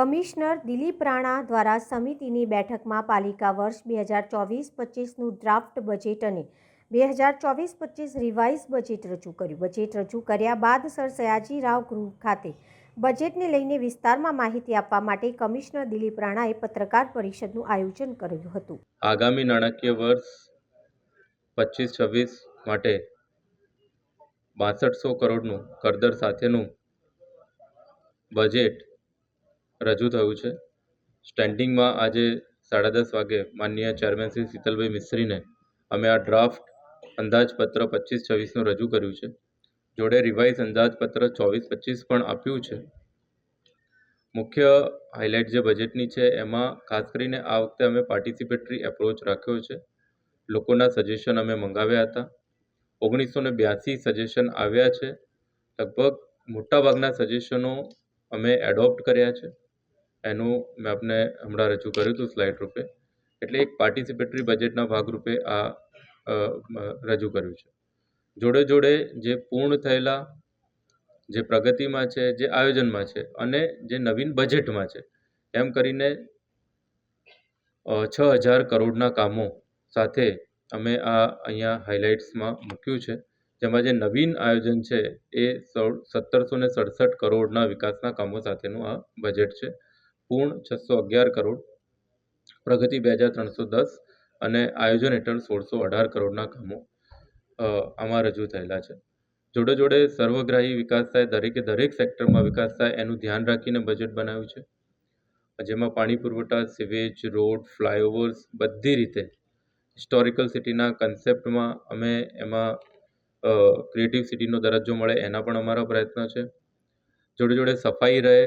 Commissioner Dilip Rana દ્વારા સમિતિની બેઠકમાં પાલિકા વર્ષ 2024-25નું ડ્રાફ્ટ બજેટ અને 2024-25 રિવાઇઝ બજેટ રજૂ કર્યું. બજેટ રજૂ કર્યા બાદ સર સયાજીરાવ ગૃહ ખાતે બજેટને લઈને વિસ્તારમાં માહિતી આપવા માટે કમિશનર દિલીપ રાણાએ પત્રકાર પરિષદનું આયોજન કર્યું હતું. આગામી નાણાકીય વર્ષ 25-26 માટે 6200 કરોડનું કરદર સાથેનું બજેટ રજૂ થયું છે. સ્ટેન્ડિંગમાં આજે 10:30 વાગે માનનીય ચેરમેન શ્રી શીતલભાઈ મિસ્ત્રીને અમે આ ડ્રાફ્ટ અંદાજપત્ર 25-26નું રજૂ કર્યું છે. જોડે રિવાઇઝ અંદાજપત્ર 24-25 પણ આપ્યું છે. મુખ્ય હાઇલાઇટ જે બજેટની છે એમાં ખાસ કરીને આ વખતે અમે પાર્ટિસિપેટરી એપ્રોચ રાખ્યો છે. લોકોના સજેશન અમે મંગાવ્યા હતા. 1982 સજેશન આવ્યા છે. લગભગ મોટાભાગના સજેશનો અમે એડોપ્ટ કર્યા છે. એનું મેં આપને હમણાં રજૂ કર્યું હતું સ્લાઇડ રૂપે. એટલે એક પાર્ટિસિપેટરી બજેટના ભાગરૂપે આ રજૂ કર્યું છે. જોડે જોડે જે પૂર્ણ થયેલા, જે પ્રગતિમાં છે, જે આયોજનમાં છે અને જે નવીન બજેટમાં છે, એમ કરીને 6000 કરોડના કામો સાથે અમે આ અહીંયા હાઇલાઇટ્સમાં મૂક્યું છે. જેમાં જે નવીન આયોજન છે એ 1767 કરોડના વિકાસના કામો સાથેનું આ બજેટ છે. પૂર્ણ 611 કરોડ, પ્રગતિ 2310 અને આયોજન હેઠળ 1618 કરોડના કામો આમાં રજૂ થયેલા છે. જોડે જોડે સર્વગ્રાહી વિકાસ થાય, દરેક સેક્ટરમાં વિકાસ થાય એનું ધ્યાન રાખીને બજેટ બનાવ્યું છે. જેમાં પાણી પુરવઠા, સિવેજ, રોડ, ફ્લાયઓવર્સ બધી રીતે હિસ્ટોરિકલ સિટીના કન્સેપ્ટમાં અમે એમાં ક્રિએટિવ સિટીનો દરજ્જો મળે એના પણ અમારા પ્રયત્ન છે. જોડે જોડે સફાઈ રહે,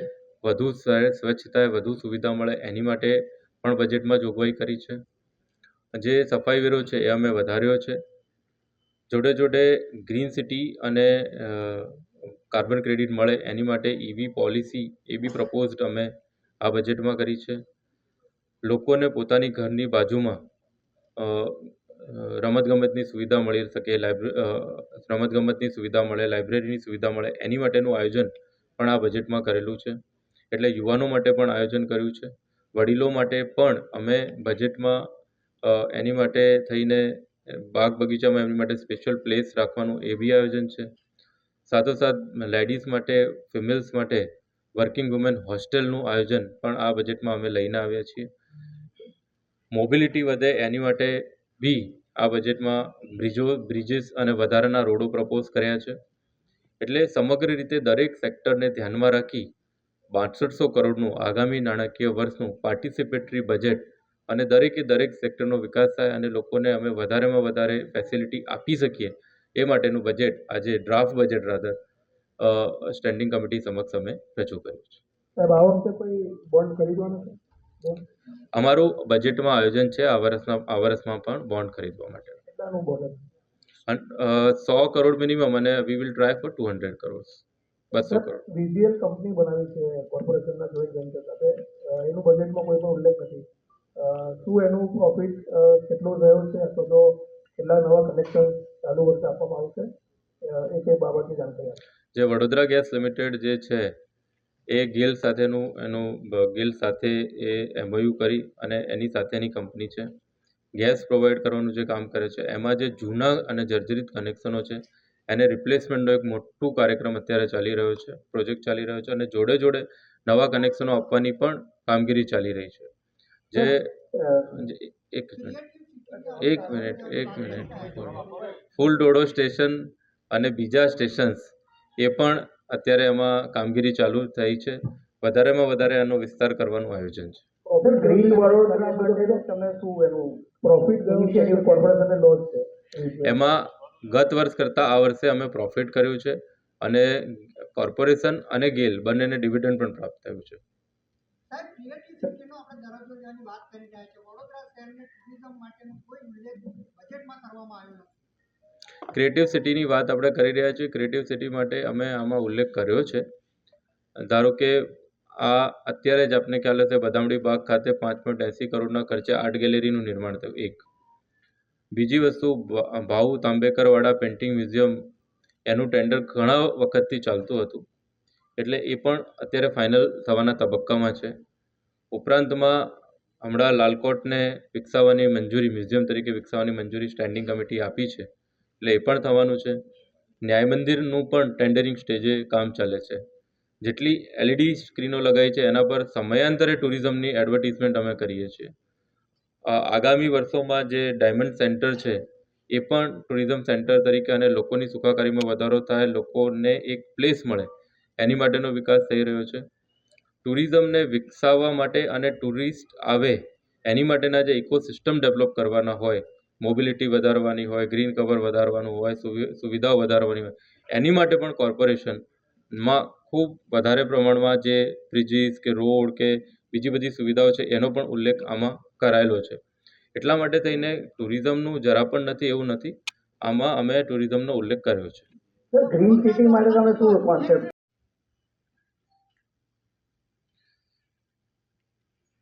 વધુ સ્વચ્છ થાય, વધુ સુવિધા મળે એની માટે પણ બજેટમાં જોગવાઈ કરી છે. જે સફાઈ વેરો છે એ અમે વધાર્યો છે. જોડે જોડે ગ્રીન સિટી અને કાર્બન ક્રેડિટ મળે એની માટે EV પોલિસી એ બી પ્રપોઝડ અમે આ બજેટમાં કરી છે. લોકોને પોતાની ઘરની બાજુમાં રમતગમતની સુવિધા મળી શકે, રમતગમતની સુવિધા મળે, લાઇબ્રેરીની સુવિધા મળે એની માટેનું આયોજન પણ આ બજેટમાં કરેલું છે. એટલે યુવાનો માટે પણ આયોજન કર્યું છે. વડીલો માટે પણ અમે બજેટમાં એની માટે થઈને બાગ બગીચામાં એમની માટે સ્પેશિયલ પ્લેસ રાખવાનું એ બી આયોજન છે. સાથોસાથ લેડીઝ માટે, ફિમેલ્સ માટે વર્કિંગ વુમેન હોસ્ટેલનું આયોજન પણ આ બજેટમાં અમે લઈને આવ્યા છીએ. મોબિલિટી વધે એની માટે બી આ બજેટમાં બ્રિજીસ અને વધારાના રોડો પ્રપોઝ કર્યા છે. એટલે સમગ્ર રીતે દરેક સેક્ટરને ધ્યાનમાં રાખી 6200 કરોડનું આગામી નાણાકીય વર્ષનું પાર્ટિસિપેટરી બજેટ અને દરેક સેક્ટરનો વિકાસ થાય અને લોકોને અમે વધારેમાં વધારે ફેસિલિટી આપી શકીએ એ માટેનું બજેટ આજે draft budget rather standing committee સમક્ષ અમે રજૂ કર્યું છે. સાહેબ, આ વખતે કોઈ બોન્ડ ખરીદવાનો છે? અમારું બજેટમાં આયોજન છે આ વર્ષમાં પણ બોન્ડ ખરીદવા માટે. કેટલાનું બોન્ડ? 100 કરોડ મિનિમમ અને we will try four 200 crore, 200 crore. VGL company બનાવી છે કોર્પોરેશનના જોઈન્ટ વેન્ચર સાથે, એનું બજેટમાં કોઈ પણ ઉલ્લેખ નથી. શું એનું પ્રોફિટ કેટલો રહ્યો છે અથવા તો કેટલા નવા કનેક્શન ચાલુ વર્ષે આપવામાં આવશે એ કઈ બાબતની જાણકારી આપો. જે વડોદરા ગેસ લિમિટેડ જે છે એ ગેલ સાથે એ MOU કરી અને એની સાથેની કંપની છે. ગેસ પ્રોવાઈડ કરવાનું જે કામ કરે છે એમાં જે જૂના અને જર્જરિત કનેક્શનો છે એને રિપ્લેસમેન્ટનો એક મોટું કાર્યક્રમ અત્યારે ચાલી રહ્યો છે, પ્રોજેક્ટ ચાલી રહ્યો છે અને જોડે જોડે નવા કનેક્શનો આપવાની પણ કામગીરી ચાલી રહી છે. જે એક મિનિટ ફૂલ ડોડો સ્ટેશન અને બીજા સ્ટેશન્સ એ પણ અત્યારે એમાં કામગીરી ચાલુ થઈ છે. વધારેમાં વધારે એનો વિસ્તાર કરવાનું આયોજન છે. એમાં ગત વર્ષ કરતાં આ વર્ષે અમે પ્રોફિટ કર્યું છે અને કોર્પોરેશન અને ગેલ બંનેને ડિવિડન્ડ પણ પ્રાપ્ત થયું છે. ક્રિએટિવ સિટીની વાત આપણે કરી રહ્યા છીએ. ક્રિએટિવ સિટી માટે અમે આમાં ઉલ્લેખ કર્યો છે. ધારો કે આ અત્યારે જ આપને ખ્યાલ હશે બદામડી બાગ ખાતે 5.80 કરોડના ખર્ચે આર્ટ ગેલેરીનું નિર્માણ થયું. એક બીજી વસ્તુ, ભાઉ તાંબેકરવાળા પેઇન્ટિંગ મ્યુઝિયમ, એનું ટેન્ડર ઘણા વખતથી ચાલતું હતું. એટલે એ પણ અત્યારે ફાઇનલ થવાના તબક્કામાં છે. ઉપરાંતમાં હમણાં લાલકોટને વિકસાવવાની મંજૂરી, મ્યુઝિયમ તરીકે વિકસાવવાની મંજૂરી સ્ટેન્ડિંગ કમિટી આપી છે, એટલે એ પણ થવાનું છે. ન્યાય મંદિરનું પણ ટેન્ડરિંગ સ્ટેજે કામ ચાલે છે. જેટલી LED સ્ક્રીનો લગાવી છે એના પર સમયાંતરે ટુરિઝમની એડવર્ટિઝમેન્ટ અમે કરીએ છીએ. આગામી વર્ષોમાં જે ડાયમંડ સેન્ટર છે એ પણ ટુરિઝમ સેન્ટર તરીકે અને લોકોની સુખાકારીમાં વધારો થાય, લોકોને એક પ્લેસ મળે એની માટેનો વિકાસ થઈ રહ્યો છે. ટુરિઝમને વિકસાવવા માટે અને ટુરિસ્ટ આવે એની માટેના જે ઇકોસિસ્ટમ ડેવલપ કરવાના હોય, મોબિલિટી વધારવાની હોય, ગ્રીન કવર વધારવાનું હોય, સુવિધાઓ વધારવાની હોય, એની માટે પણ કોર્પોરેશનમાં ખૂબ વધારે પ્રમાણમાં જે બ્રિજીસ કે રોડ કે બીજી બધી સુવિધાઓ છે એનો પણ ઉલ્લેખ આમાં કરાયેલો છે. એટલા માટે થઈને ટુરિઝમનું જરા પણ નથી એવું નથી, આમાં અમે ટુરિઝમનો ઉલ્લેખ કર્યો છે. સર, ગ્રીન સિટી માટે તમે શું કોન્સેપ્ટ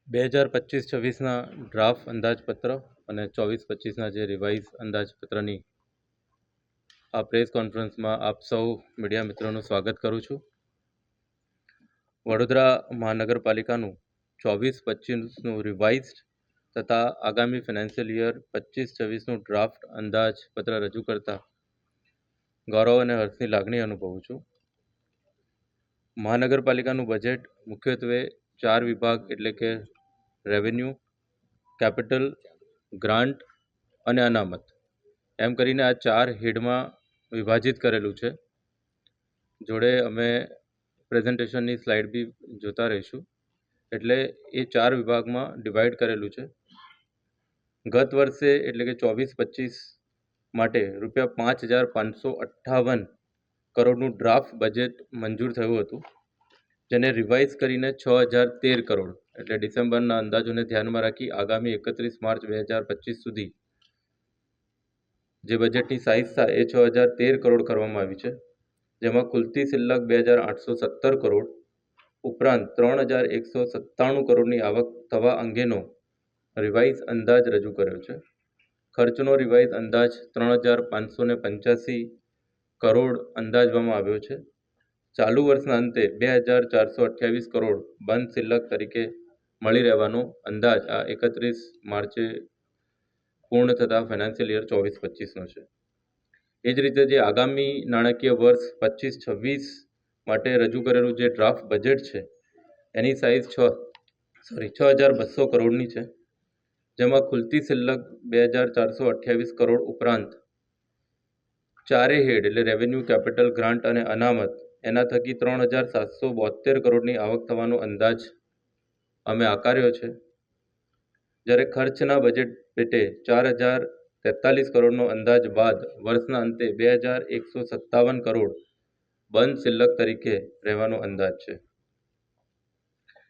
2025-26ના ડ્રાફ્ટ અંદાજપત્ર અને 24-25ના જે રિવાઇઝ અંદાજપત્રની આ પ્રેસ કોન્ફરન્સમાં આપ સૌ મીડિયા મિત્રોનું સ્વાગત કરું છું. વડોદરા મહાનગરપાલિકાનું 24-25નું રિવાઇઝડ તથા આગામી ફાઇનાન્શિયલ યર 25-26નું ડ્રાફ્ટ અંદાજપત્ર રજૂ કરતા ગૌરવ અને હર્ષની લાગણી અનુભવું છું. મહાનગરપાલિકાનું બજેટ મુખ્યત્વે 4 વિભાગ એટલે કે રેવન્યુ, કેપિટલ, ગ્રાન્ટ અને અનામત એમ કરીને આ 4 હેડમાં વિભાજિત કરેલું છે. જોડે અમે પ્રેઝન્ટેશનની સ્લાઇડ બી જોતા રહીશું. એટલે એ 4 વિભાગમાં ડિવાઈડ કરેલું છે. ગત વર્ષે એટલે કે 24-25 માટે ₹5,558 કરોડનું ડ્રાફ્ટ બજેટ મંજૂર થયું હતું, જેને રિવાઇઝ કરીને 6,013 કરોડ એટલે ડિસેમ્બરના અંદાજોને ધ્યાનમાં રાખી આગામી 31 માર્ચ 2025 સુધી જે બજેટની સાઇઝ થાય એ 6,013 કરોડ કરવામાં આવી છે, જેમાં ખુલતી શિલ્લક 2,817 કરોડ ઉપરાંત 3,197 કરોડની આવક થવા અંગેનો રિવાઇઝ અંદાજ રજૂ કર્યો છે. ખર્ચનો રિવાઇઝ અંદાજ 3,585 કરોડ અંદાજવામાં આવ્યો છે. ચાલુ વર્ષના અંતે 2,428 કરોડ બંધ શિલ્લક તરીકે મળી રહેવાનો અંદાજ આ 31 માર્ચે પૂર્ણ થતા ફાઇનાન્શિયલ યર 24-25નો છે. એ જ રીતે જે આગામી નાણાકીય વર્ષ 25-26 માટે રજૂ કરેલું જે ડ્રાફ્ટ બજેટ છે એની સાઇઝ 6,200 કરોડની છે, જેમાં ખુલતી શિલ્લક 2,428 કરોડ ઉપરાંત ચારે હેડ એટલે રેવન્યુ, કેપિટલ, ગ્રાન્ટ અને અનામત એના થકી 3,772 કરોડની આવક થવાનો અંદાજ અમે આકાર્યો છે. જ્યારે ખર્ચના બજેટ પેટે 4,043 કરોડનો અંદાજ બાદ વર્ષના અંતે 2,157 કરોડ બંધ શિલ્લક તરીકે રહેવાનો અંદાજ છે.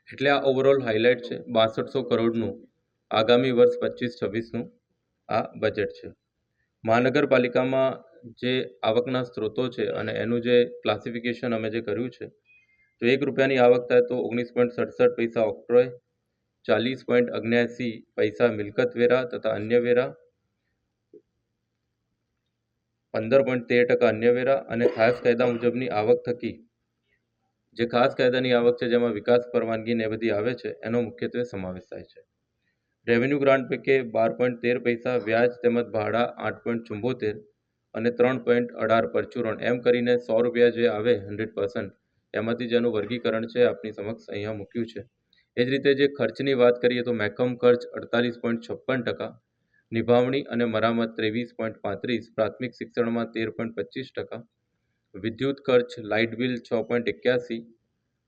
એટલે આ ઓવરઓલ હાઇલાઇટ છે. 6200 કરોડનું આગામી વર્ષ 25-26નું આ બજેટ છે. મહાનગરપાલિકામાં જે આવકના સ્ત્રોતો છે અને એનું જે ક્લાસિફિકેશન અમે જે કર્યું છે, તો ₹1ની આવક થાય તો 19.67 ઓક્ટ્રોય, 40.79 મિલકત વેરા તથા અન્ય વેરા, 15.13% અન્ય વેરા અને ખાસ કાયદા મુજબની આવક થકી જે ખાસ કાયદાની આવક છે જેમાં વિકાસ પરવાનગી ને બધી આવે છે એનો મુખ્યત્વે સમાવેશ થાય છે. રેવન્યુ ગ્રાન્ટ પૈકી 12.13 વ્યાજ તેમજ ભાડા 8.74 અને 3.18 પરચુરણ એમ કરીને ₹100 જે આવે 100% એમાંથી જેનું વર્ગીકરણ છે આપની સમક્ષ અહીંયા મૂક્યું છે. એ જ રીતે જે ખર્ચની વાત કરીએ તો મહેકમ ખર્ચ 48.56%, નિભાવણી અને મરામત 23.35%, પ્રાથમિક શિક્ષણમાં 13.25%, વિદ્યુત ખર્ચ લાઇટ બિલ 6.81%,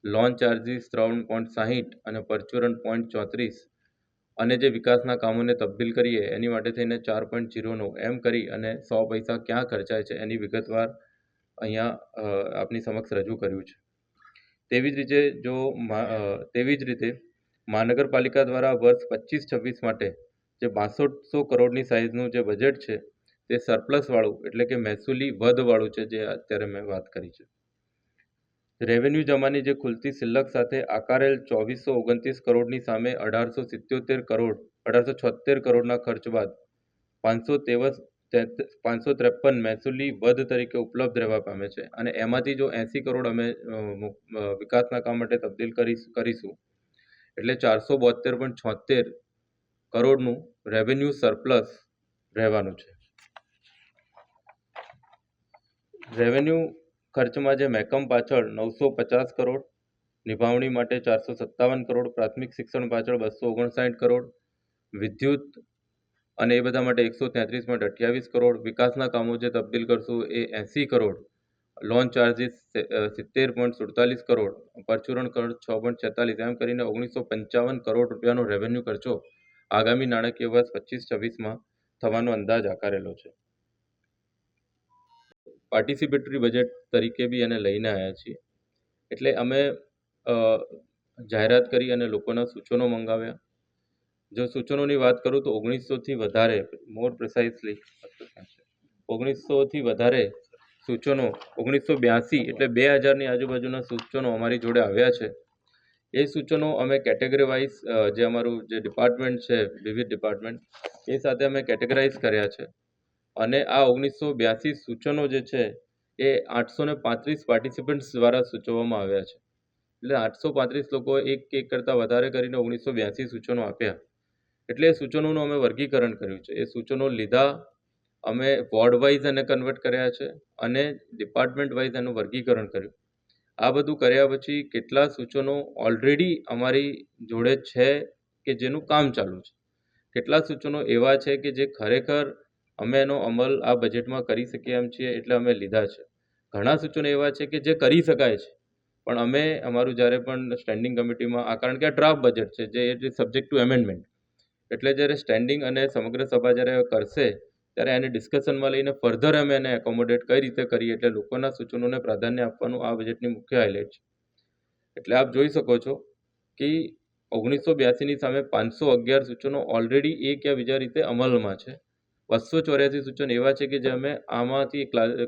લોન ચાર્જીસ 3.60% અને પરચુરણ 0.34%, અને જે વિકાસના કામોને તબદીલ કરીએ એની માટે થઈને 4.09 એમ કરી અને 100 પૈસા ક્યાં ખર્ચાય છે એની વિગતવાર અહીંયા આપની સમક્ષ રજૂ કર્યું છે. તેવી જ રીતે મહાનગરપાલિકા દ્વારા વર્ષ 25-26 માટે જે 6200 કરોડની સાઇઝનું જે બજેટ છે તે સરપ્લસવાળું એટલે કે મહેસૂલી વધવાળું છે, જે અત્યારે મેં વાત કરી છે. રેવન્યુ જમાની જે ખુલતી શિલ્લક સાથે આકારેલ 2,429 કરોડની સામે 1,876 કરોડના ખર્ચ બાદ 553 મહેસૂલી વધ તરીકે ઉપલબ્ધ રહેવા પામે છે અને એમાંથી જો 80 કરોડ અમે વિકાસના કામ માટે તબદીલ કરીશું એટલે 472.76 કરોડનું રેવન્યુ સરપ્લસ રહેવાનું છે. રેવન્યુ ખર્ચમાં જે મહેકમ પાછળ 950 કરોડ, નિભાવણી માટે 457 કરોડ, પ્રાથમિક શિક્ષણ પાછળ 259 કરોડ, વિદ્યુત અને એ બધા માટે 133.28 કરોડ, વિકાસના કામો જે તબદીલ કરશું એ 80 કરોડ, લોન ચાર્જીસ 70.47 કરોડ, પરચુરણ ખર્ચ 6.46, એમ કરીને 1955 કરોડ રૂપિયાનો રેવન્યુ ખર્ચો આગામી નાણાકીય વર્ષ 25-26માં થવાનો અંદાજ આકારેલો છે. પાર્ટિસિપેટરી બજેટ તરીકે બી એને લઈને આવ્યા છીએ. એટલે અમે જાહેરાત કરી અને લોકોના સૂચનો મંગાવ્યા. જો સૂચનોની વાત કરું તો 1900થી વધારે, મોર પ્રિસાઇઝલી 1900થી વધારે સૂચનો 1982 એટલે 2000ની આજુબાજુના સૂચનો અમારી જોડે આવ્યા છે. એ સૂચનો અમે કેટેગરી વાઇઝ જે અમારું જે ડિપાર્ટમેન્ટ છે, વિવિધ ડિપાર્ટમેન્ટ એ સાથે અમે કેટેગરાઇઝ કર્યા છે અને આ 1982 સૂચનો જે છે એ 835 પાર્ટિસિપન્ટ્સ દ્વારા સૂચવવામાં આવ્યા છે. એટલે 835 લોકો એક કરતાં વધારે કરીને 1982 સૂચનો આપ્યા. એટલે એ સૂચનોનું અમે વર્ગીકરણ કર્યું છે. એ સૂચનો લીધા, અમે વોર્ડ વાઇઝ એને કન્વર્ટ કર્યા છે અને ડિપાર્ટમેન્ટ વાઇઝ એનું વર્ગીકરણ કર્યું. આ બધું કર્યા પછી કેટલા સૂચનો ઓલરેડી અમારી જોડે છે કે જેનું કામ ચાલુ છે, કેટલા સૂચનો એવા છે કે જે ખરેખર અમે એનો અમલ આ બજેટમાં કરી શકીએ એમ છીએ એટલે અમે લીધા છે. ઘણા સૂચનો એવા છે કે જે કરી શકાય છે પણ અમે અમારું જ્યારે પણ સ્ટેન્ડિંગ કમિટીમાં કારણ કે આ ડ્રાફ્ટ બજેટ છે જે it is subject to amendment, એટલે જ્યારે સ્ટેન્ડિંગ અને સમગ્ર સભા જ્યારે કરશે ત્યારે એને ડિસ્કશનમાં લઈને ફર્ધર અમે એને એકોમોડેટ કઈ રીતે કરીએ એટલે લોકોના સૂચનોને પ્રાધાન્ય આપવાનું આ બજેટની મુખ્ય હાઇલાઇટ છે. એટલે આપ જોઈ શકો છો કે 1982ની સામે 511 સૂચનો ઓલરેડી એક યા બીજા રીતે અમલમાં છે. 284 સૂચન એવા છે કે જે અમે આમાંથી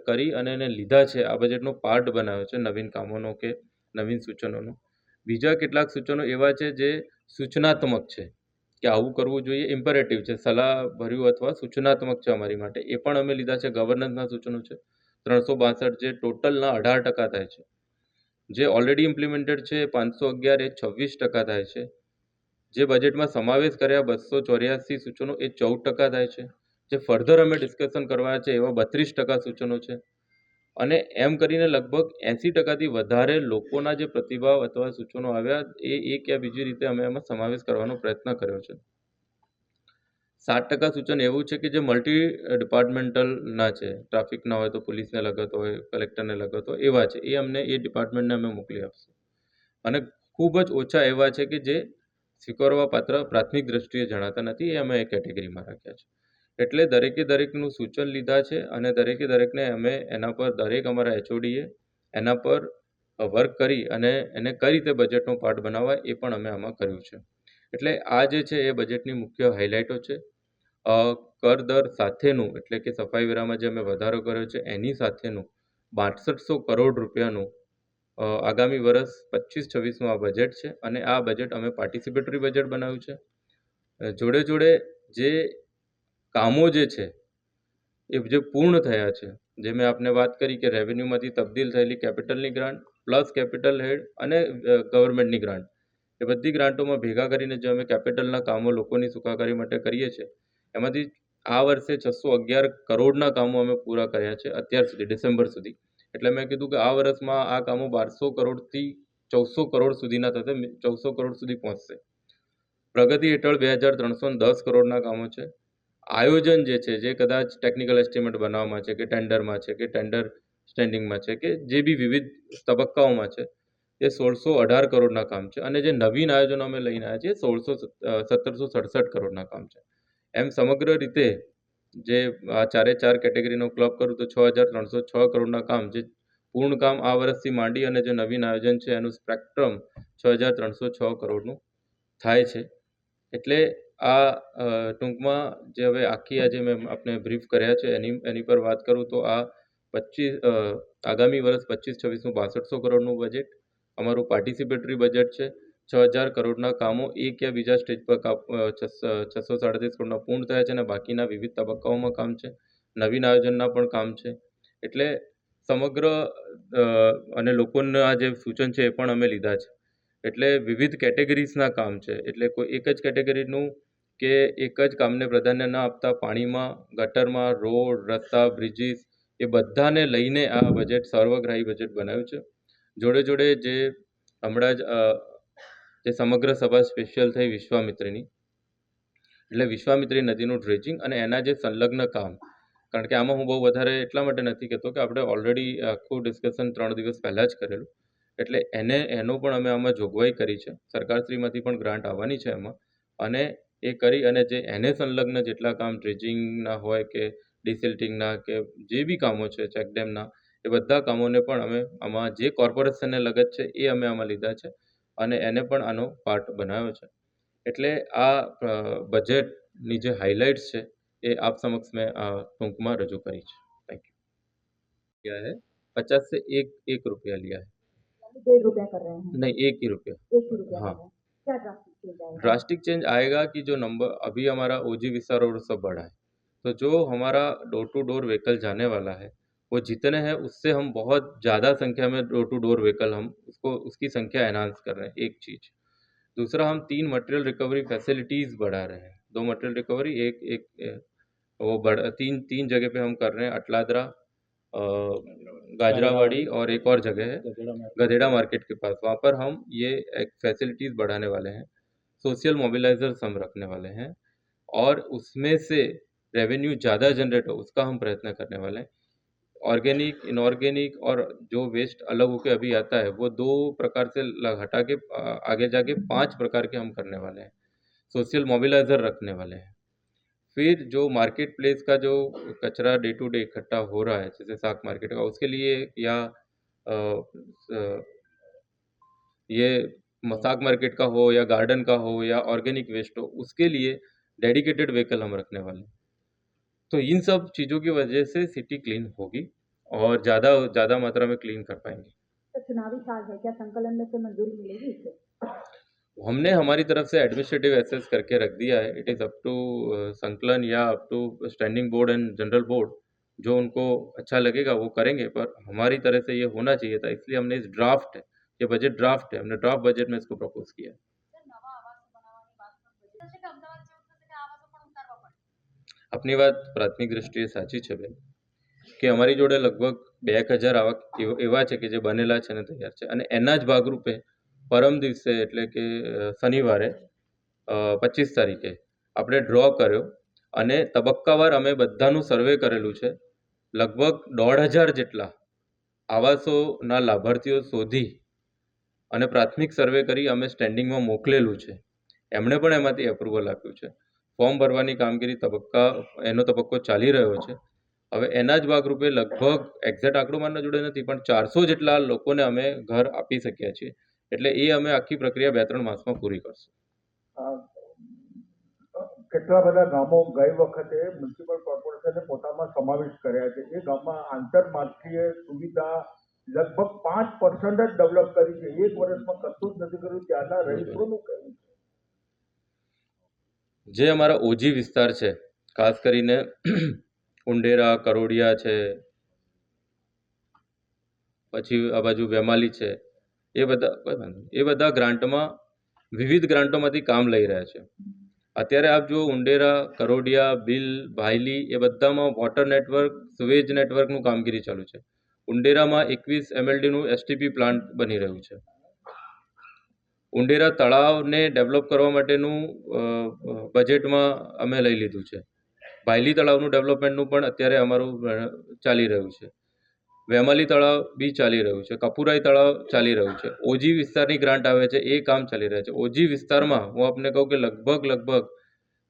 કરી અને એને લીધા છે, આ બજેટનો પાર્ટ બનાવ્યો છે નવીન કામોનો કે નવીન સૂચનોનો. બીજા કેટલાક સૂચનો એવા છે જે સૂચનાત્મક છે કે આવું કરવું જોઈએ, ઇમ્પેરેટિવ છે, સલાહભર્યું અથવા સૂચનાત્મક છે અમારી માટે, એ પણ અમે લીધા છે. ગવર્નન્સના સૂચનો છે 362 જે ટોટલના 18% થાય છે. જે ઓલરેડી ઇમ્પ્લિમેન્ટેડ છે 511 એ 26% થાય છે. જે બજેટમાં સમાવેશ કર્યા 284 સૂચનો એ 14% થાય છે. જે ફર્ધર અમે ડિસ્કશન કરવા છે એવા 32% સૂચનો છે અને એમ કરીને લગભગ 80%થી વધારે લોકોના જે પ્રતિભાવ અથવા સૂચનો આવ્યા એ એક યા બીજી રીતે અમે એમાં સમાવેશ કરવાનો પ્રયત્ન કર્યો છે. 7% સૂચન એવું છે કે જે મલ્ટી ડિપાર્ટમેન્ટલના છે, ટ્રાફિકના હોય તો પોલીસને લગત હોય, કલેક્ટરને લગત હોય, એવા છે. એ અમને એ ડિપાર્ટમેન્ટને અમે મોકલી આપશું. અને ખૂબ જ ઓછા એવા છે કે જે સ્વીકારવા પાત્ર પ્રાથમિક દ્રષ્ટિએ જણાતા નથી, એ અમે એ કેટેગરીમાં રાખ્યા છે. એટલે દરેકનું સૂચન લીધા છે અને દરેકને અમે એના પર દરેક અમારા એચઓડીએ એના પર વર્ક કરી અને એને કઈ રીતે બજેટનો પાર્ટ બનાવવા એ પણ અમે આમાં કર્યું છે. એટલે આ જે છે એ બજેટની મુખ્ય હાઇલાઇટો છે. કર દર સાથેનું એટલે કે સફાઈ વેરામાં જે અમે વધારો કર્યો છે એની સાથેનું 6200 કરોડ રૂપિયાનું આગામી વર્ષ 25-26નું આ બજેટ છે અને આ બજેટ અમે પાર્ટિસિપેટરી બજેટ બનાવ્યું છે. જોડે જે કામો જે છે એ જે પૂર્ણ થયા છે, જે મેં આપને વાત કરી કે રેવન્યુમાંથી તબદીલ થયેલી કેપિટલની ગ્રાન્ટ પ્લસ કેપિટલ હેડ અને ગવર્મેન્ટની ગ્રાન્ટ, એ બધી ગ્રાન્ટોમાં ભેગા કરીને જે અમે કેપિટલના કામો લોકોની સુખાકારી માટે કરીએ છીએ એમાંથી આ વર્ષે 611 કરોડના કામો અમે પૂરા કર્યા છે અત્યાર સુધી, ડિસેમ્બર સુધી. એટલે મેં કીધું કે આ વર્ષમાં આ કામો 1200 કરોડથી 1400 કરોડ સુધીના થશે, 1400 કરોડ સુધી પહોંચશે. પ્રગતિ હેઠળ 2310 કરોડના કામો છે. આયોજન જે છે, જે કદાચ ટેકનિકલ એસ્ટિમેટ બનાવવામાં છે કે ટેન્ડરમાં છે કે ટેન્ડર સ્ટેન્ડિંગમાં છે કે જે બી વિવિધ તબક્કાઓમાં છે, એ 1618 કરોડના કામ છે અને જે નવીન આયોજનો અમે લઈને આવ્યા છીએ 1767 કરોડના કામ છે. એમ સમગ્ર રીતે જે આ 4 કેટેગરીનો ક્લબ કરું તો 6306 કરોડના કામ, જે પૂર્ણ કામ આ વર્ષથી માંડી અને જે નવીન આયોજન છે એનું સ્પેક્ટ્રમ 6306 કરોડનું થાય છે. એટલે આ ટૂંકમાં જે હવે આખી આજે મેં આપને બ્રીફ કર્યા છે એની પર વાત કરું તો આ આગામી વર્ષ 25-26નું 6200 કરોડનું બજેટ અમારું પાર્ટિસિપેટરી બજેટ છે. 6000 કરોડના કામો એક યા બીજા સ્ટેજ પર 637 કરોડના પૂર્ણ થયા છે અને બાકીના વિવિધ તબક્કાઓમાં કામ છે. નવીન આયોજનના પણ કામ છે. એટલે સમગ્ર અને લોકોના જે સૂચન છે એ પણ અમે લીધા છે. એટલે વિવિધ કેટેગરીઝના કામ છે. એટલે કોઈ એક જ કેટેગરીનું કે એક જ કામને પ્રાધાન્ય ન આપતા પાણીમાં, ગટરમાં, રોડ, રસ્તા, બ્રિજીસ એ બધાને લઈને આ બજેટ સર્વગ્રાહી બજેટ બનાવ્યું છે. જોડે જોડે જે હમણાં જ જે સમગ્ર સભા સ્પેશિયલ થઈ વિશ્વામિત્રીની, એટલે વિશ્વામિત્રી નદીનું ડ્રેજિંગ અને એના જે સંલગ્ન કામ, કારણ કે આમાં હું બહુ વધારે એટલા માટે નથી કહેતો કે આપણે ઓલરેડી આખું ડિસ્કશન 3 દિવસ પહેલાં જ કરેલું. એટલે એનો પણ અમે આમાં જોગવાઈ કરી છે. સરકારશ્રીમાંથી પણ ગ્રાન્ટ આવવાની છે એમાં, અને એ કરી અને એને સંલગ્ન જેટલા કામ ડ્રેજિંગના હોય કે ડિસિલ્ટિંગના કે જે બી કામો છે ચેકડેમના, એ બધા કામોને પણ અમે આમાં જે કોર્પોરેશનને લગત છે એ અમે આમાં લીધા છે અને એને પણ આનો પાર્ટ બનાવ્યો છે. એટલે આ બજેટની જે હાઇલાઇટ્સ છે એ આપ સમક્ષ મેં ટૂંકમાં રજૂ કરી છે. Thank you. क्या है 50 से एक रुपया लिया है. 1.5 रुपया कर रहे हैं? नहीं, 1 ही रुपया. 1 ही रुपया हाँ. कर रहे हैं। क्या ड्रास्टिक चेंज आएगा? ड्रास्टिक चेंज आएगा कि जो नंबर अभी हमारा ओजी विस्तार और सब बढ़ा है, तो जो हमारा डोर टू डोर व्हीकल जाने वाला है वो जितने हैं उससे हम बहुत ज़्यादा संख्या में डोर टू डोर व्हीकल हम उसकी संख्या एनहांस कर रहे हैं, एक चीज़. दूसरा, हम 3 मटेरियल रिकवरी फैसिलिटीज़ बढ़ा रहे हैं. 2 मटेरियल रिकवरी एक वो तीन जगह पे हम कर रहे हैं. अटलादरा, गाजरावाड़ी और एक और जगह है गधेड़ा मार्केट के पास, वहाँ पर हम ये एक फैसिलिटीज़ बढ़ाने वाले हैं. सोशल मोबिलाइजर्स हम रखने वाले हैं और उसमें से रेवेन्यू ज़्यादा जनरेट हो उसका हम प्रयत्न करने वाले हैं. ऑर्गेनिक, इनऑर्गेनिक और जो वेस्ट अलग होकर अभी आता है वो 2 प्रकार से हटा के आगे जाके 5 प्रकार के हम करने वाले हैं. सोशल मोबिलाइजर रखने वाले हैं. फिर जो मार्केट प्लेस का जो कचरा डे टू डे इकट्ठा हो रहा है, जैसे साग मार्केट का, उसके लिए या ये साग मार्केट का हो या गार्डन का हो या ऑर्गेनिक वेस्ट हो, उसके लिए डेडिकेटेड व्हीकल हम रखने वाले हैं. तो इन सब चीज़ों की वजह से सिटी क्लीन होगी और ज़्यादा मात्रा में क्लीन कर पाएंगे. तो चुनावी साल है, क्या संकलन में से मंजूरी मिलेगी इससे? हमने हमारी तरफ से एडमिनिस्ट्रेटिव एसेस करके रख दिया है. इट इज़ अप टू संकलन या up to standing board and general board, जो उनको अच्छा लगेगा वो करेंगे, पर हमारी तरह से ये होना चाहिए था. इसलिए हमने इस ड्राफ्ट है, ये बजट ड्राफ्ट है, हमने ड्राफ्ट बजट में इसको प्रपोज किया है. આપની વાત પ્રાથમિક દ્રષ્ટિએ સાચી છે બેન, કે અમારી જોડે લગભગ 2000 આવા એવા છે કે જે બનેલા છે અને તૈયાર છે, અને એના જ ભાગરૂપે પરમ દિવસે એટલે કે શનિવારે 25 તારીખે આપણે ડ્રો કર્યો અને તબક્કાવાર અમે બધાનું સર્વે કરેલું છે. લગભગ 1500 જેટલા આવાસોના લાભાર્થીઓ શોધી અને પ્રાથમિક સર્વે કરી અમે સ્ટેન્ડિંગમાં મોકલેલું છે. એમણે પણ એમાંથી એપ્રુવલ આપ્યું છે. ફોર્મ ભરવાની કામગીરી એનો તબક્કો ચાલી રહ્યો છે. હવે એના જ ભાગરૂપે લગભગ એક્ઝેક્ટ આંકડો મારા જોડે નથી, પણ 400 જેટલા લોકોને અમે ઘર આપી શક્યા છીએ. એટલે એ અમે આખી પ્રક્રિયા 2-3 માસમાં પૂરી કરશું. કેટલા બધા ગામો ગઈ વખતે મ્યુનિસિપલ કોર્પોરેશને પોતામાં સમાવેશ કર્યા છે. એ ગામમાં આંતરમાળખાકીય સુવિધા લગભગ 5% જ ડેવલપ કરી છે. 1 વર્ષમાં કશું જ નથી કર્યું. ત્યાંના રહીશોનું કહેવું છે. જે અમારા ઓજી વિસ્તાર છે, ખાસ કરીને ઉંડેરા, કરોડિયા છે, પછી આ બાજુ વેમાલી છે, એ બધા ગ્રાન્ટમાં વિવિધ ગ્રાન્ટોમાંથી કામ લઈ રહ્યા છે. અત્યારે આપ જો ઉંડેરા, કરોડિયા, બિલ, ભાયલી એ બધામાં વોટર નેટવર્ક, સુવેજ નેટવર્કનું કામગીરી ચાલુ છે. ઉંડેરામાં 21 MLDનું STP પ્લાન્ટ બની રહ્યું છે. ઉંડેરા તળાવને ડેવલપ કરવા માટેનું બજેટમાં અમે લઈ લીધું છે. ભાયલી તળાવનું ડેવલપમેન્ટનું પણ અત્યારે અમારું ચાલી રહ્યું છે. વેમાલી તળાવ બી ચાલી રહ્યું છે. કપુરાઈ તળાવ ચાલી રહ્યું છે. ઓજી વિસ્તારની ગ્રાન્ટ આવે છે, એ કામ ચાલી રહ્યા છે. ઓજી વિસ્તારમાં હું આપને કહું કે લગભગ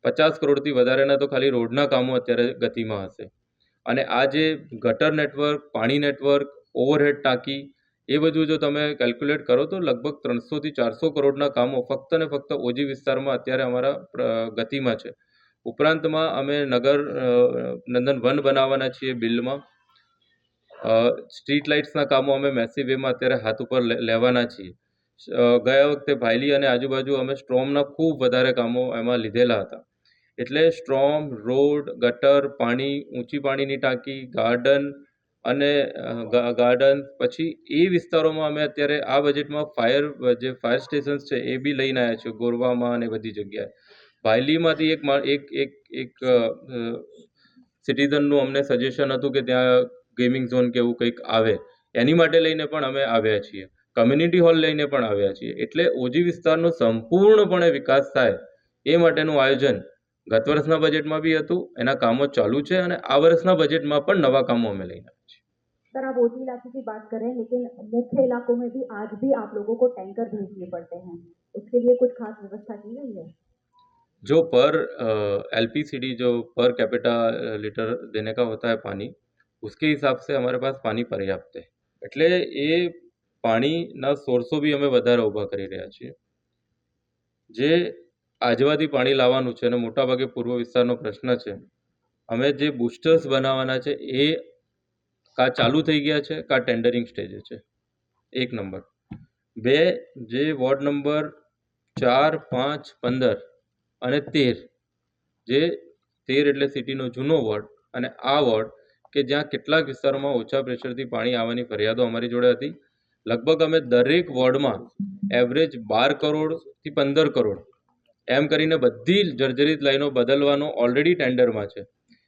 50 કરોડથી વધારેના તો ખાલી રોડના કામો અત્યારે ગતિમાં હશે. અને આ જે ગટર નેટવર્ક, પાણી નેટવર્ક, ઓવરહેડ ટાંકી, એ બધું જો તમે કેલ્ક્યુલેટ કરો તો લગભગ 300થી 400 કરોડના કામો ફક્ત ને ફક્ત ઓજી વિસ્તારમાં અત્યારે અમારા ગતિમાં છે. ઉપરાંતમાં અમે નગર નંદન વન બનાવવાના છીએ બિલમાં. સ્ટ્રીટ લાઇટ્સના કામો અમે મેસિવ વેમાં અત્યારે હાથ ઉપર લેવાના છીએ. ગયા વખતે ભાયલી અને આજુબાજુ અમે સ્ટ્રોમના ખૂબ વધારે કામો એમાં લીધેલા હતા. એટલે સ્ટ્રોમ, રોડ, ગટર, પાણી, ઊંચી પાણીની ટાંકી, ગાર્ડન અને ગાર્ડન પછી એ વિસ્તારોમાં અમે અત્યારે આ બજેટમાં ફાયર સ્ટેશન્સ છે એ બી લઈને આવ્યા છીએ ગોરવામાં અને બધી જગ્યાએ. ભાયલીમાંથી એક સિટીઝનનું અમને સજેશન હતું કે ત્યાં ગેમિંગ ઝોન કે એવું કંઈક આવે, એની માટે લઈને પણ અમે આવ્યા છીએ. કમ્યુનિટી હોલ લઈને પણ આવ્યા છીએ. એટલે ઓજી વિસ્તારનો સંપૂર્ણપણે વિકાસ થાય એ માટેનું આયોજન ગત વર્ષના બજેટમાં બી હતું, એના કામો ચાલુ છે અને આ વર્ષના બજેટમાં પણ નવા कामों में लेना है. सर आप ओटी इलाके की बात कर रहे हैं लेकिन मुख्य इलाकों में भी आज भी आप लोगों को टैंकर भेजने पड़ते हैं, उसके लिए कुछ खास व्यवस्था की गई है? जो पर एलपीसीडी जो पर कैपिटा लीटर देने का होता है पानी, उसके हिसाब से हमारे पास पानी पर्याप्त है. એટલે એ પાણીના સોર્સો બી અમે વધારે ઊભા કરી રહ્યા છીએ. જે આજવાથી પાણી લાવવાનું છે અને મોટાભાગે પૂર્વ વિસ્તારનો પ્રશ્ન છે, અમે જે બુસ્ટર્સ બનાવવાના છે એ કા ચાલુ થઈ ગયા છે કા ટેન્ડરિંગ સ્ટેજે છે. 1 નંબર. 2, જે વોર્ડ નંબર 4, 5, 15 અને 13, જે 13 એટલે સિટીનો જૂનો વોર્ડ અને આ વોર્ડ કે જ્યાં કેટલાક વિસ્તારોમાં ઓછા પ્રેશરથી પાણી આવવાની ફરિયાદો અમારી જોડે હતી. લગભગ અમે દરેક વોર્ડમાં એવરેજ 12 કરોડથી 15 કરોડ એમ કરીને બધી જર્જરિત લાઈનો બદલવાનો ઓલરેડી ટેન્ડરમાં છે.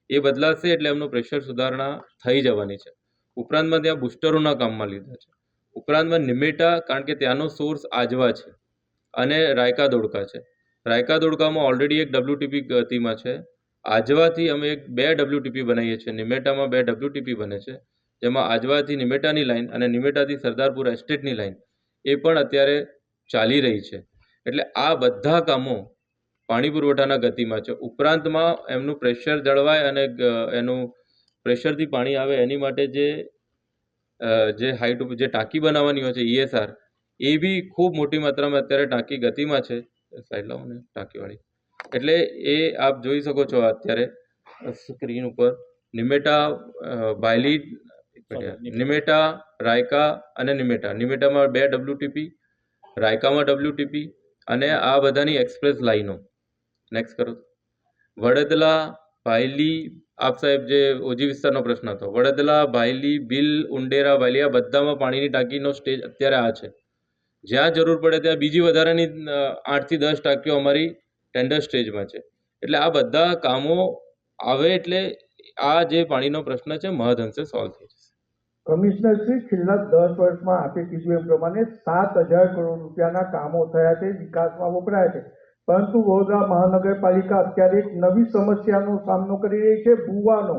એ બદલાશે એટલે એમનું પ્રેશર સુધારણા થઈ જવાની છે. ઉપરાંતમાં ત્યાં બુસ્ટરોના કામમાં લીધા છે. ઉપરાંતમાં નિમેટા, કારણ કે ત્યાંનો સોર્સ આજવા છે અને રાયકા દોડકા છે. રાયકા દોડકામાં ઓલરેડી એક WTP ગતિમાં છે. આજવાથી અમે 2 WTP બનાવીએ છીએ. નિમેટામાં 2 WTP બને છે, જેમાં આજવાથી નિમેટાની લાઈન અને નિમેટાથી સરદારપુર એસ્ટેટની લાઈન એ પણ અત્યારે ચાલી રહી છે. એટલે આ બધા કામો પાણી પુરવઠાના ગતિમાં છે. ઉપરાંતમાં એમનું પ્રેશર જળવાય અને એનું પ્રેશરથી પાણી આવે એની માટે જે હાઈટ ઉપર જે ટાંકી બનાવવાની હોય છે ESR, એ બી ખૂબ મોટી માત્રામાં અત્યારે ટાંકી ગતિમાં છે. સાઈડ લાવો ને ટાંકીવાળી. એટલે એ આપ જોઈ શકો છો અત્યારે સ્ક્રીન ઉપર નિમેટા, ભાયલી, નિમેટા, રાયકા અને નિમેટામાં 2 WTP, રાયકામાં WTP અને આ બધાની એક્સપ્રેસ લાઈનો. નેક્સ્ટ કરો. વડોદરા, ભાયલી, આપ સાહેબ જે ઓજી વિસ્તારનો પ્રશ્ન હતો, વડોદરા, ભાયલી, બિલ, ઉંડેરા, ભાયલી આ બધામાં પાણીની ટાંકીનો સ્ટેજ અત્યારે આ છે. જ્યાં જરૂર પડે ત્યાં બીજી વધારાની 8 થી 10 ટાંકીઓ અમારી ટેન્ડર સ્ટેજમાં છે. એટલે આ બધા કામો આવે એટલે આ જે પાણીનો પ્રશ્ન છે મહદઅંશે સોલ્વ થઈ જશે. કમિશનર શ્રી, છેલ્લા 10 વર્ષમાં આપે કીધું એમ પ્રમાણે 7,000 કરોડ રૂપિયાના કામો થયા છે, વિકાસમાં વપરાયા છે. પરંતુ વડોદરા મહાનગરપાલિકા અત્યારે એક નવી સમસ્યાનો સામનો કરી રહી છે, ભૂવાનો.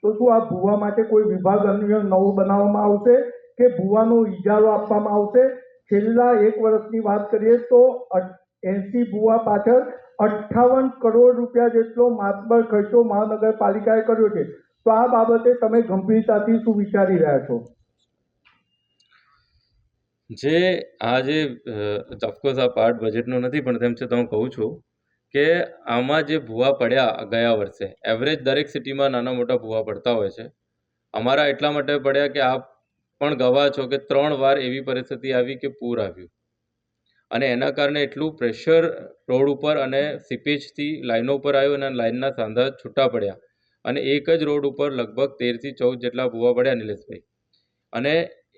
તો શું આ ભૂવા માટે કોઈ વિભાગ અન્ય નવો બનાવવામાં આવશે કે ભૂવાનો ઇજારો આપવામાં આવશે? છેલ્લા 1 વર્ષની વાત કરીએ તો 80 ભૂવા પાછળ 58 કરોડ રૂપિયા જેટલો માતબર ખર્ચો મહાનગરપાલિકાએ કર્યો છે. તો આ બાબતે તમે ગંભીરતાથી શું વિચારી રહ્યા છો? જે આ જે ઓફકોર્સ આ પાર્ટ બજેટનો નથી, પણ તેમ છતાં હું કહું છું કે આમાં જે ભૂવા પડ્યા ગયા વર્ષે, એવરેજ દરેક સિટીમાં નાના મોટા ભૂવા પડતા હોય છે. અમારા એટલા માટે પડ્યા કે આપ પણ ગવાહ છો કે 3 વાર એવી પરિસ્થિતિ આવી કે પૂર આવ્યું અને એના કારણે એટલું પ્રેશર રોડ ઉપર અને સીપેજથી લાઈનો ઉપર આવ્યું અને લાઈનના સાંધા છૂટા પડ્યા અને એક જ રોડ ઉપર લગભગ 13 થી 14 જેટલા ભૂવા પડ્યા નિલેશભાઈ. અને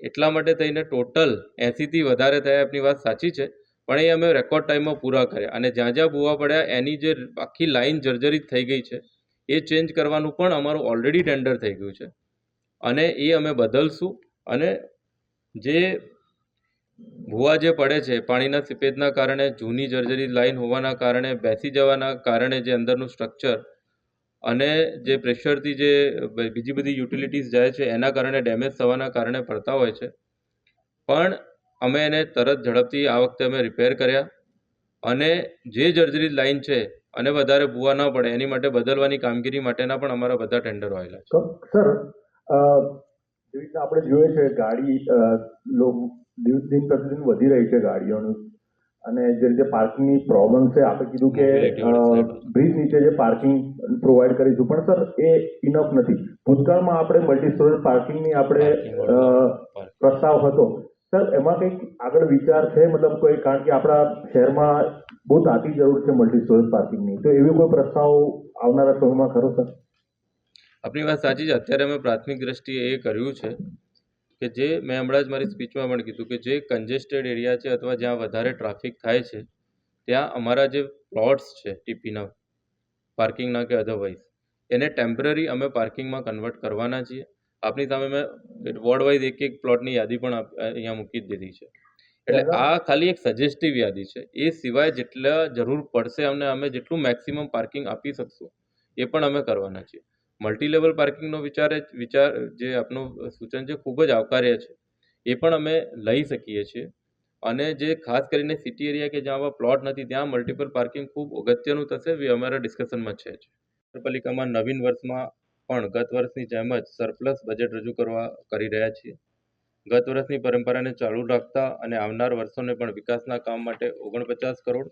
એટલા માટે થઈને ટોટલ 80 થી વધારે થયા, આપની વાત સાચી છે, પણ એ અમે રેકોર્ડ ટાઈમમાં પૂરા કર્યા. અને જ્યાં જ્યાં ભૂવા પડ્યા એની જે આખી લાઈન જર્જરિત થઈ ગઈ છે એ ચેન્જ કરવાનું પણ અમારું ઓલરેડી ટેન્ડર થઈ ગયું છે અને એ અમે બદલશું. અને જે ભૂવા જે પડે છે પાણીના સીપેજના કારણે, જૂની જર્જરિત લાઈન હોવાના કારણે, બેસી જવાના કારણે જે અંદરનું સ્ટ્રક્ચર અને જે પ્રેશરથી જે બીજી બધી યુટિલિટીઝ જાય છે એના કારણે ડેમેજ થવાના કારણે પડતા હોય છે. પણ અમે એને તરત ઝડપથી આ વખતે અમે રિપેર કર્યા અને જે જર્જરિત લાઈન છે અને વધારે ભૂવા ન પડે એની માટે બદલવાની કામગીરી માટેના પણ અમારા બધા ટેન્ડરો આવેલા છે. સર, જેવી રીતે આપણે જોઈએ છે ગાડી દિન પ્રતિદિન વધી રહી છે ગાડીઓની, અને જે રીતે પાર્કિંગની પ્રોબ્લેમ છે, આપણે કીધું કે બ્રિજ નીચે જે પાર્કિંગ પ્રોવાઈડ કરીશું, પણ સર એ ઇનફ નથી. ભૂતકાળમાં આપણે મલ્ટી સ્ટોરેજ પાર્કિંગની આપણે પ્રસ્તાવ હતો. સર એમાં કંઈક આગળ વિચાર છે, મતલબ કોઈ, કારણ કે આપણા શહેરમાં બહુ તાતી જરૂર છે મલ્ટી સ્ટોરેજ પાર્કિંગની, તો એવી કોઈ પ્રસ્તાવ આવનારા સમયમાં ખરો સર? આપણી વાત સાચી છે. અત્યારે અમે પ્રાથમિક દ્રષ્ટિએ એ કર્યું છે કે જે મેં હમણાં જ મારી સ્પીચમાં પણ કીધું કે જે કન્જેસ્ટેડ એરિયા છે અથવા જ્યાં વધારે ટ્રાફિક થાય છે ત્યાં અમારા જે પ્લોટ્સ છે ટીપીના પાર્કિંગના કે અધરવાઇઝ એને ટેમ્પરરી અમે પાર્કિંગમાં કન્વર્ટ કરવાના છીએ. આપની સામે મેં વોર્ડ વાઇઝ એક પ્લોટની યાદી પણ અહીંયા મૂકી જ દીધી છે. એટલે આ ખાલી એક સજેસ્ટિવ યાદી છે. એ સિવાય જેટલા જરૂર પડશે અમે જેટલું મેક્સિમમ પાર્કિંગ આપી શકશું એ પણ અમે કરવાના છીએ. મલ્ટી લેવલ પાર્કિંગનો વિચાર જે આપનું સૂચન છે ખૂબ જ આવકાર્ય છે. એ પણ અમે લઈ શકીએ છીએ. અને જે ખાસ કરીને સિટી એરિયા કે જ્યાં આવા પ્લોટ નથી ત્યાં મલ્ટિપલ પાર્કિંગ ખૂબ અગત્યનું થશે એ અમારા ડિસ્કશનમાં છે જ. નગરપાલિકામાં નવીન વર્ષમાં પણ ગત વર્ષની જેમ જ સરપ્લસ બજેટ રજૂ કરી રહ્યા છીએ. ગત વર્ષની પરંપરાને ચાલુ રાખતા અને આવનાર વર્ષોને પણ વિકાસના કામ માટે 49 કરોડ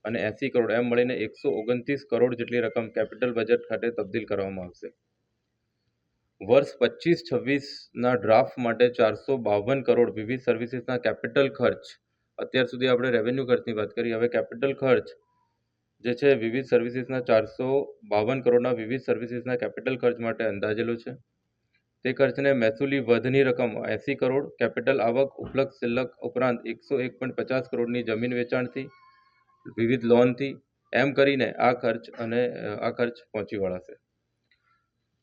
અને 80 કરોડ એમ મળીને 129 કરોડ જેટલી રકમ કેપિટલ બજેટ ખાતે તબદીલ કરવામાં આવશે. વર્ષ 25-26ના ડ્રાફ્ટ માટે 452 કરોડ વિવિધ સર્વિસીસના કેપિટલ ખર્ચ. અત્યાર સુધી આપણે રેવન્યુ ખર્ચની વાત કરી, હવે કેપિટલ ખર્ચ જે છે વિવિધ સર્વિસીસના 452 કરોડના વિવિધ સર્વિસીસના કેપિટલ ખર્ચ માટે અંદાજેલો છે. તે ખર્ચને મહેસૂલી વધની રકમ 80 કરોડ, કેપિટલ આવક ઉપલક શિલ્લક ઉપરાંત 101.50 કરોડની જમીન વેચાણથી, વિવિધ લોનથી એમ કરીને આ ખર્ચ પહોંચી વળાશે.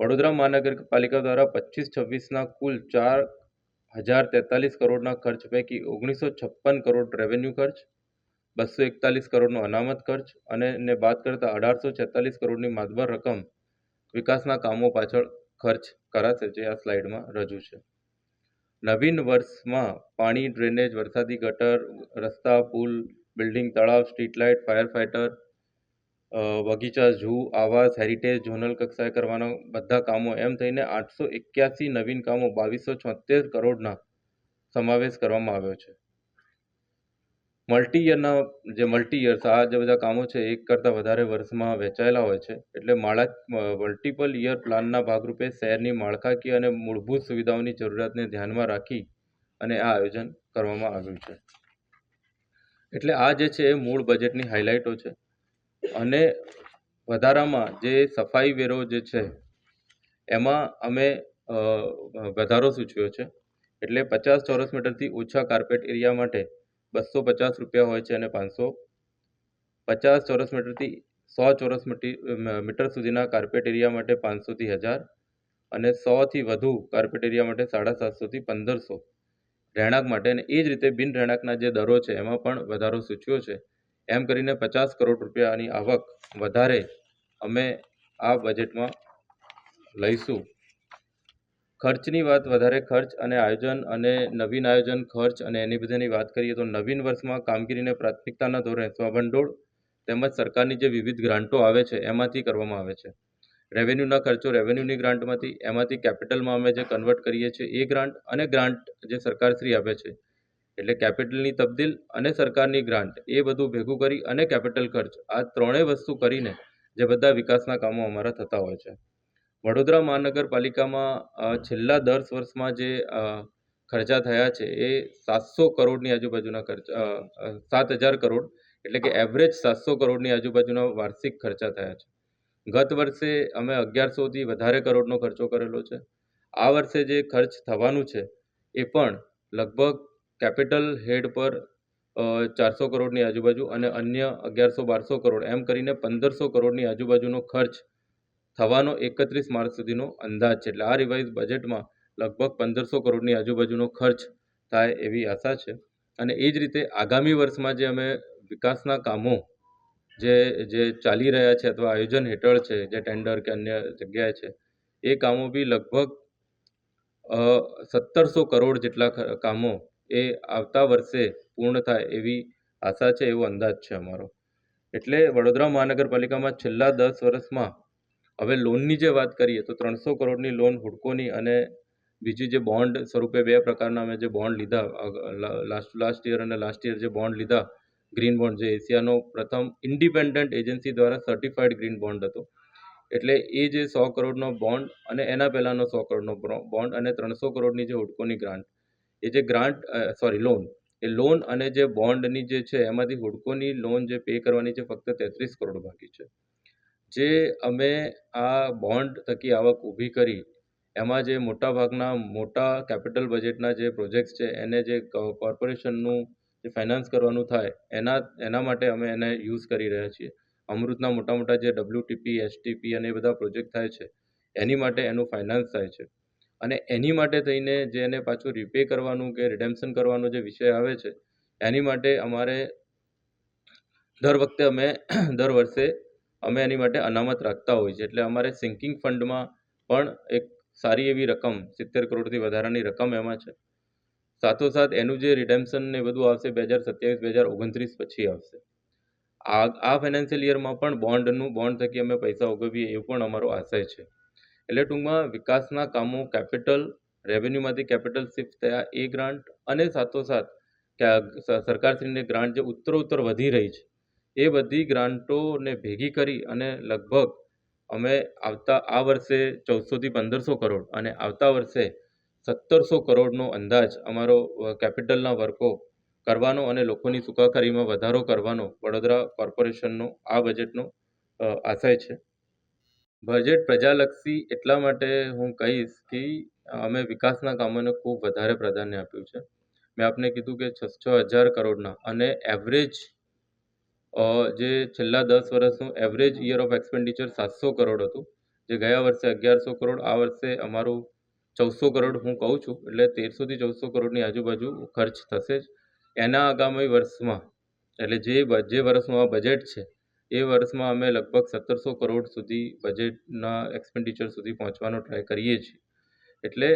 વડોદરા મહાનગરપાલિકા દ્વારા 25-26ના કુલ 4,043 કરોડના ખર્ચ પૈકી 1956 કરોડ રેવન્યુ ખર્ચ, 241 કરોડનો અનામત ખર્ચ અને ને બાદ કરતા 1846 કરોડની માતબર રકમ વિકાસના કામો પાછળ ખર્ચ કરાશે, જે આ સ્લાઇડમાં રજૂ છે. નવીન વર્ષમાં પાણી, ડ્રેનેજ, વરસાદી ગટર, રસ્તા, પુલ, બિલ્ડિંગ, તળાવ, સ્ટ્રીટ લાઇટ, ફાયર ફાઇટર, બગીચા, ઝૂ, આવાસ, હેરિટેજ, ઝોનલ કક્ષાએ કરવાના બધા કામો એમ થઈને 881 નવીન કામો 2276 કરોડના સમાવેશ કરવામાં આવ્યો છે. મલ્ટી યર્સ આ જે બધા કામો છે એક કરતાં વધારે વર્ષમાં વહેંચાયેલા હોય છે. એટલે મલ્ટિપલ યર પ્લાનના ભાગરૂપે શહેરની માળખાકીય અને મૂળભૂત સુવિધાઓની જરૂરિયાતને ધ્યાનમાં રાખી અને આ આયોજન કરવામાં આવ્યું છે. એટલે આ જે છે એ મૂળ બજેટની હાઇલાઇટો છે. અને વધારામાં જે સફાઈ વેરો જે છે એમાં અમે વધારો સૂચવ્યો છે. એટલે 50 ચોરસ મીટરથી ઓછા કાર્પેટ એરિયા માટે 250 રૂપિયા હોય છે અને 500, 50 ચોરસ મીટરથી 100 ચોરસ મીટર સુધીના કાર્પેટ એરિયા માટે 500થી 1000 અને 100થી વધુ કાર્પેટ એરિયા માટે 750થી 1500 રહેણાંક માટે. અને એ જ રીતે બિન રહેણાંકના જે દરો છે એમાં પણ વધારો સૂચવ્યો છે. એમ કરીને 50 કરોડ રૂપિયાની આવક વધારે અમે આ બજેટમાં લઈશું. ખર્ચની વાત, વધારે ખર્ચ અને આયોજન અને નવીન આયોજન ખર્ચ અને એની બધાની વાત કરીએ તો નવીન વર્ષમાં કામગીરીને પ્રાથમિકતાના ધોરણે સ્વભંડોળ તેમજ સરકારની જે વિવિધ ગ્રાન્ટો આવે છે એમાંથી કરવામાં આવે છે. રેવન્યુના ખર્ચો રેવન્યુની ગ્રાન્ટમાંથી, એમાંથી કેપિટલમાં અમે જે કન્વર્ટ કરીએ છીએ એ ગ્રાન્ટ અને ગ્રાન્ટ જે સરકારશ્રી આપે છે એટલે કેપિટલની તબદીલ અને સરકારની ગ્રાન્ટ એ બધું ભેગું કરી અને કેપિટલ ખર્ચ આ ત્રણેય વસ્તુ કરીને જે બધા વિકાસના કામો અમારા થતા હોય છે. વડોદરા મહાનગરપાલિકામાં છેલ્લા 10 વર્ષમાં જે ખર્ચા થયા છે એ 700 કરોડની આજુબાજુના ખર્ચ, 7000 કરોડ એટલે કે એવરેજ 700 કરોડની આજુબાજુના વાર્ષિક ખર્ચા થયા છે. ગત વર્ષે અમે 1100થી વધારે કરોડનો ખર્ચો કરેલો છે. આ વર્ષે જે ખર્ચ થવાનું છે એ પણ લગભગ કેપિટલ હેડ પર 400 કરોડની આજુબાજુ અને અન્ય 1100-1200 કરોડ એમ કરીને 1500 કરોડની આજુબાજુનો ખર્ચ થવાનો 31 માર્ચ સુધીનો અંદાજ છે. એટલે આ રિવાઇઝ બજેટમાં લગભગ 1500 કરોડની આજુબાજુનો ખર્ચ થાય એવી આશા છે. અને એ જ રીતે આગામી વર્ષમાં જે અમે વિકાસના કામો જે ચાલી રહ્યા છે અથવા આયોજન હેઠળ છે, જે ટેન્ડર કે અન્ય જગ્યાએ છે, એ કામો બી લગભગ 1700 કરોડ જેટલા કામો એ આવતા વર્ષે પૂર્ણ થાય એવી આશા છે, એવો અંદાજ છે અમારો. એટલે વડોદરા મહાનગરપાલિકામાં છેલ્લા 10 વર્ષમાં હવે લોનની જે વાત કરીએ તો 300 કરોડની લોન હુડકોની અને બીજી જે બોન્ડ સ્વરૂપે 2 પ્રકારના અમે જે બોન્ડ લીધા લાસ્ટ યર જે બોન્ડ લીધા, ગ્રીન બોન્ડ, જે એશિયાનો પ્રથમ ઇન્ડિપેન્ડન્ટ એજન્સી દ્વારા સર્ટિફાઈડ ગ્રીન બોન્ડ હતો. એટલે એ જે 100 કરોડનો બોન્ડ અને એના પહેલાંનો 100 કરોડનો બોન્ડ અને 300 કરોડની જે હુડકોની ગ્રાન્ટ, એ જે લોન, એ એ લોન અને જે બોન્ડની જે છે એમાંથી હુડકોની લોન જે પે કરવાની છે ફક્ત 33 કરોડ બાકી છે. જે અમે આ બોન્ડ થકી આવક ઊભી કરી એમાં જે મોટાભાગના મોટા કેપિટલ બજેટના જે પ્રોજેક્ટ્સ છે એને જે કોર્પોરેશનનું જે ફાઇનાન્સ કરવાનું થાય એના માટે અમે એને યુઝ કરી રહ્યા છીએ. અમૃતના મોટા મોટા જે WTP, STP અને એ બધા પ્રોજેક્ટ થાય છે એની માટે એનું ફાઇનાન્સ થાય છે. અને એની માટે થઈને જે એને પાછું રીપે કરવાનું કે રિડેમ્પશન કરવાનો જે વિષય આવે છે એની માટે અમારે દર વર્ષે અમે એની માટે અનામત રાખતા હોઈએ છીએ. એટલે અમારે સિંકિંગ ફંડમાં પણ એક સારી એવી રકમ 70 કરોડથી વધારાની રકમ એમાં છે. સાથોસાથ એનું જે રિડેમ્પશન ને બધું આવશે 2027-2029 પછી આવશે. આ ફાઇનાન્શિયલ યરમાં પણ બોન્ડ થકી અમે પૈસા ઉઘવીએ એવું પણ અમારો આશય છે. એટલે ટૂંકમાં વિકાસના કામો કેપિટલ રેવન્યુમાંથી કેપિટલ શિફ્ટ થયા એ ગ્રાન્ટ અને સાથોસાથ સરકારશ્રીની ગ્રાન્ટ જે ઉત્તરોત્તર વધી રહી છે એ બધી ગ્રાન્ટોને ભેગી કરી અને લગભગ અમે આ વર્ષે 1400થી 1500 કરોડ અને આવતા વર્ષે 1700 કરોડનો અંદાજ અમારો કેપિટલના વર્કો કરવાનો અને લોકોની સુખાકારીમાં વધારો કરવાનો વડોદરા કોર્પોરેશનનો આ બજેટનો આશય છે. બજેટ પ્રજાલક્ષી એટલા માટે હું કહીશ કે અમે વિકાસના કામોને ખૂબ વધારે પ્રાધાન્ય આપ્યું છે. મેં આપને કીધું કે 6,000 કરોડના અને એવરેજ જે છેલ્લા 10 વર્ષનું average year of expenditure 700 crore હતું, જે ગયા વર્ષે 1100 કરોડ, આ વર્ષે અમારું 1400 કરોડ હું કહું છું, એટલે 1300થી 1400 કરોડની આજુબાજુ ખર્ચ થશે જ. એના આગામી વર્ષમાં એટલે જે વર્ષનું આ બજેટ છે એ વર્ષમાં અમે લગભગ 1700 કરોડ સુધી બજેટના એક્સપેન્ડિચર સુધી પહોંચવાનો ટ્રાય કરીએ છીએ. એટલે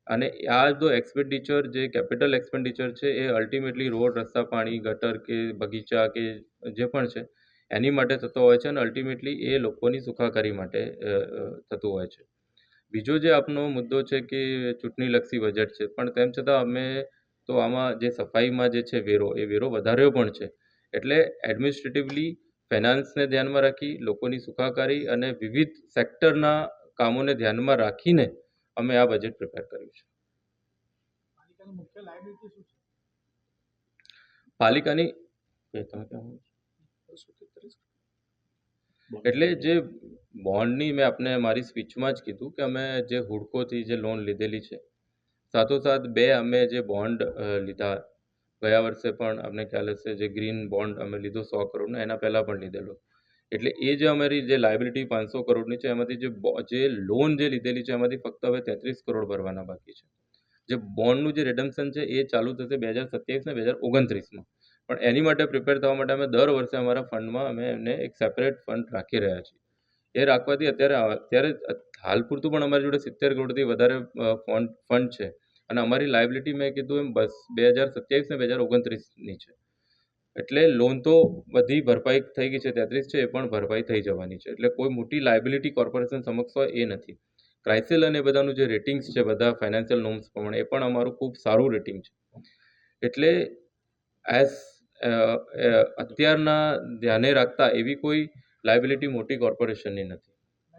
અને આ જો એક્સપેન્ડિચર જે કેપિટલ એક્સપેન્ડિચર છે એ અલ્ટિમેટલી રોડ, રસ્તા, પાણી, ગટર કે બગીચા કે જે પણ છે એની માટે થતો હોય છે અને અલ્ટિમેટલી એ લોકોની સુખાકારી માટે થતું હોય છે. બીજો જે આપનો મુદ્દો છે કે ચૂંટણીલક્ષી બજેટ છે, પણ તેમ છતાં અમે તો આમાં જે સફાઈમાં જે છે એ વેરો વધાર્યો પણ છે. એટલે એડમિનિસ્ટ્રેટિવલી ફાઇનાન્સને ધ્યાનમાં રાખી, લોકોની સુખાકારી અને વિવિધ સેક્ટરના કામોને ધ્યાનમાં રાખીને અમે આ બજેટ પ્રિપેર કર્યું છે. પાલિકાની એટલે જે બોન્ડની મેં આપને મારી સ્પીચમાં જ કીધું કે અમે જે હુડકોથી જે લોન લીધેલી છે, સાથોસાથ 2 અમે જે બોન્ડ લીધા ગયા વર્ષે પણ આપને ખ્યાલ હશે, જે ગ્રીન બોન્ડ અમે લીધો 100 કરોડનો, એના પહેલાં પણ લીધેલો. એટલે એ જે અમારી જે લાયબિલિટી 500 કરોડની છે એમાંથી જે લોન જે લીધેલી છે એમાંથી ફક્ત હવે 33 કરોડ ભરવાના બાકી છે. જે બોન્ડનું જે રિડમ્પશન છે એ ચાલુ થશે 2027 ને 2029માં. પણ એની માટે પ્રિપેર થવા માટે અમે દર વર્ષે અમારા ફંડમાં અમે એમને એક સેપરેટ ફંડ રાખી રહ્યા છીએ. એ રાખવાથી અત્યારે હાલ પૂરતું પણ અમારી જોડે 70 કરોડથી વધારે ફંડ છે અને અમારી લાયબિલિટી મેં કીધું એમ 2027 ને 2029ની છે. એટલે લોન તો બધી ભરપાઈ થઈ ગઈ છે, 33 છે એ પણ ભરપાઈ થઈ જવાની છે. એટલે કોઈ મોટી લાયબિલિટી કોર્પોરેશન સમક્ષ હોય એ નથી. ક્રાઇસિલ અને બધાનું જે રેટિંગ્સ છે બધા ફાઇનાન્શિયલ નોર્મ્સ પ્રમાણે એ પણ અમારું ખૂબ સારું રેટિંગ છે. એટલે અત્યારના ધ્યાને રાખતા એવી કોઈ લાયબિલિટી મોટી કોર્પોરેશનની નથી.